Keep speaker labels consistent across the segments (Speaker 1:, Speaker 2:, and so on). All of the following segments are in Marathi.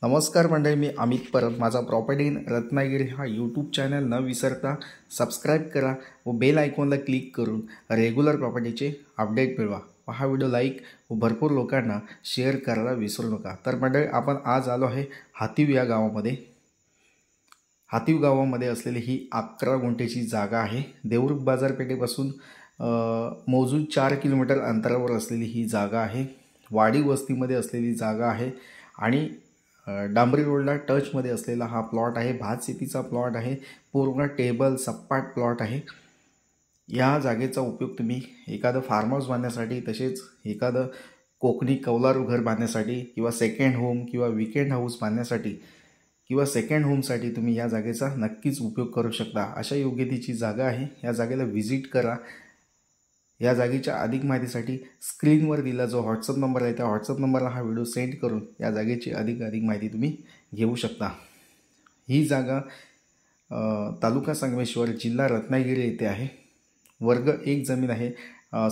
Speaker 1: नमस्कार मंडळी, मी अमित परब. माझा प्रॉपर्टी इन रत्नागिरी हा यूट्यूब चॅनल न विसरता सबस्क्राईब करा व बेल आयकॉनला क्लिक करून रेग्युलर प्रॉपर्टीचे अपडेट मिळवा. हा व्हिडिओ लाईक व भरपूर लोकांना शेअर करायला विसरू नका. तर मंडळी, आपण आज आलो आहे हातीव या गावामध्ये. हातीव गावामध्ये असलेली ही 11 गुंठेची जागा आहे. देवरुख बाजारपेठेपासून मोजून 4 किलोमीटर अंतरावर असलेली ही जागा आहे. वाडी वस्तीमध्ये असलेली जागा आहे आणि डांबरी रोडला टचमध्ये असलेला हा प्लॉट आहे. भात शेतीचा प्लॉट आहे. पूर्ण टेबल सपाट प्लॉट आहे. या जागेचा उपयोग तुम्ही एखादं फार्म हाऊस बांधण्यासाठी, तसेच एखादं कोकणी कौलारू घर बांधण्यासाठी किंवा सेकंड होम किंवा वीकेंड हाऊस बांधण्यासाठी किंवा सेकंड होमसाठी तुम्ही या जागेचा नक्कीच उपयोग करू शकता. अशा योग्यतेची जागा आहे. या जागेला व्हिजिट करा. या जागेच्या अधिक माहितीसाठी स्क्रीनवर दिला जो व्हॉट्सअप नंबर आहे त्या व्हॉट्सअप नंबरला हा व्हिडिओ सेंड करून या जागेची अधिक माहिती तुम्ही घेऊ शकता. ही जागा तालुका संगमेश्वर, जिल्हा रत्नागिरी येथे आहे. वर्ग 1 जमीन आहे.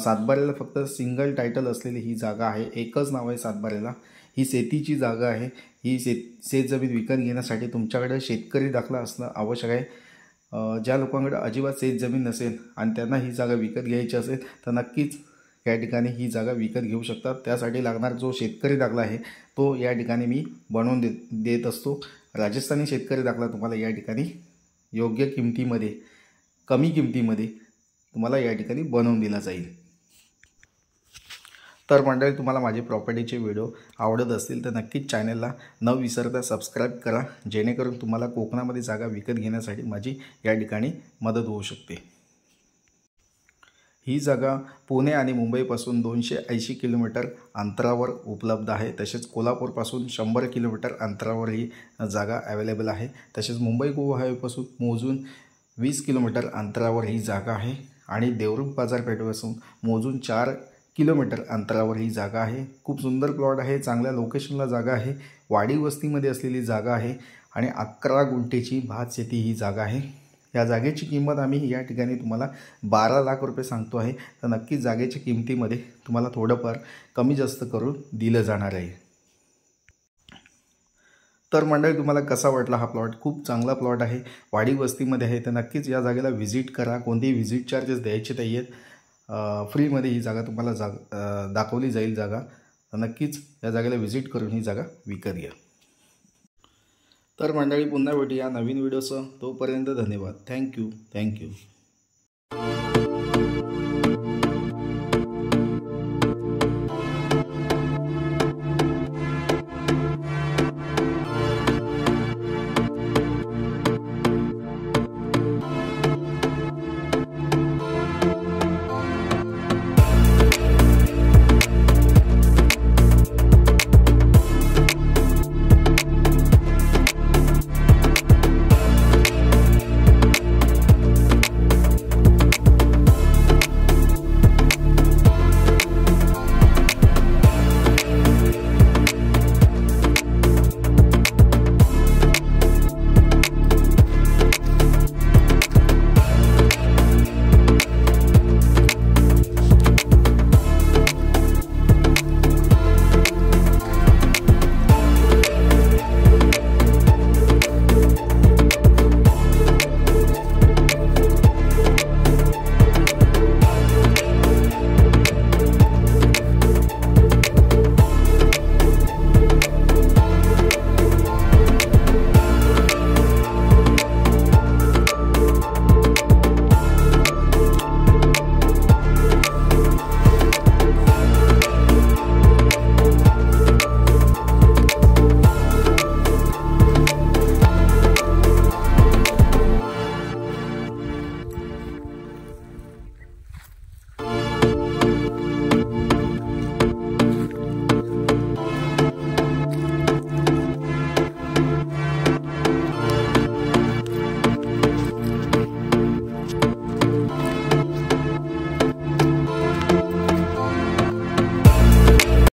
Speaker 1: सातबाऱ्याला फक्त सिंगल टायटल असलेली ही जागा आहे. एकच नाव आहे सातबाऱ्याला. ही शेतीची जागा आहे. ही शेत जमीन विकत घेण्यासाठी तुमच्याकडे शेतकरी दाखला असणं आवश्यक आहे. ज्या लोकांकडे अजिबात शेत जमीन नसेल आणि त्यांना ही जागा विकत घ्यायची असेल तर नक्कीच या ठिकाणी ही जागा विकत घेऊ शकतात. त्यासाठी लागणार जो शेतकरी दाखला आहे तो या ठिकाणी मी बनवून देत असतो. राजस्थानी शेतकरी दाखला तुम्हाला या ठिकाणी योग्य किमतीमध्ये, कमी किमतीमध्ये तुम्हाला या ठिकाणी बनवून दिला जाईल. तर मंडळी, तुम्हाला माझे प्रॉपर्टीचे व्हिडिओ आवडत असतील तर नक्कीच चॅनलला न विसरता सबस्क्राईब करा, जेणेकरून तुम्हाला कोकणामध्ये जागा विकत घेण्यासाठी माझी या ठिकाणी मदत होऊ शकते. ही जागा पुणे आणि मुंबईपासून 280 किलोमीटर अंतरावर उपलब्ध आहे. तसेच कोल्हापूरपासून 100 किलोमीटर अंतरावर ही जागा अवेलेबल आहे. तसेच मुंबई गोवा हायवेपासून मोजून 20 किलोमीटर अंतरावर ही जागा आहे आणि देवरुख बाजारपेठेपासून मोजून 4 किलोमीटर अंतरावर ही जागा आहे. खूप सुंदर प्लॉट आहे. चांगल्या लोकेशनला जागा आहे. वाडी वस्तीमध्ये असलेली जागा आहे आणि 11 गुंठेची भात शेती ही जागा आहे. या जागेची किंमत आम्ही या ठिकाणी तुम्हाला 12 लाख रुपये सांगतो आहे. तर नक्कीच जागेच्या किमतीमध्ये तुम्हाला थोडंफार कमी जास्त करून दिलं जाणार आहे. तर मंडळी, तुम्हाला कसा वाटला हा प्लॉट? खूप चांगला प्लॉट आहे. वाडी वस्तीमध्ये आहे. तर नक्कीच या जागेला व्हिजिट करा. कोणतेही व्हिजिट चार्जेस द्यायचे नाही आहेत. फ्रीमध्ये ही जागा तुम्हाला दाखवली जाईल जागा. तर नक्कीच या जागेला व्हिजिट करून ही जागा विकत घ्या. तर मंडळी, पुन्हा भेटूया नवीन व्हिडिओसह. तोपर्यंत धन्यवाद. थँक्यू.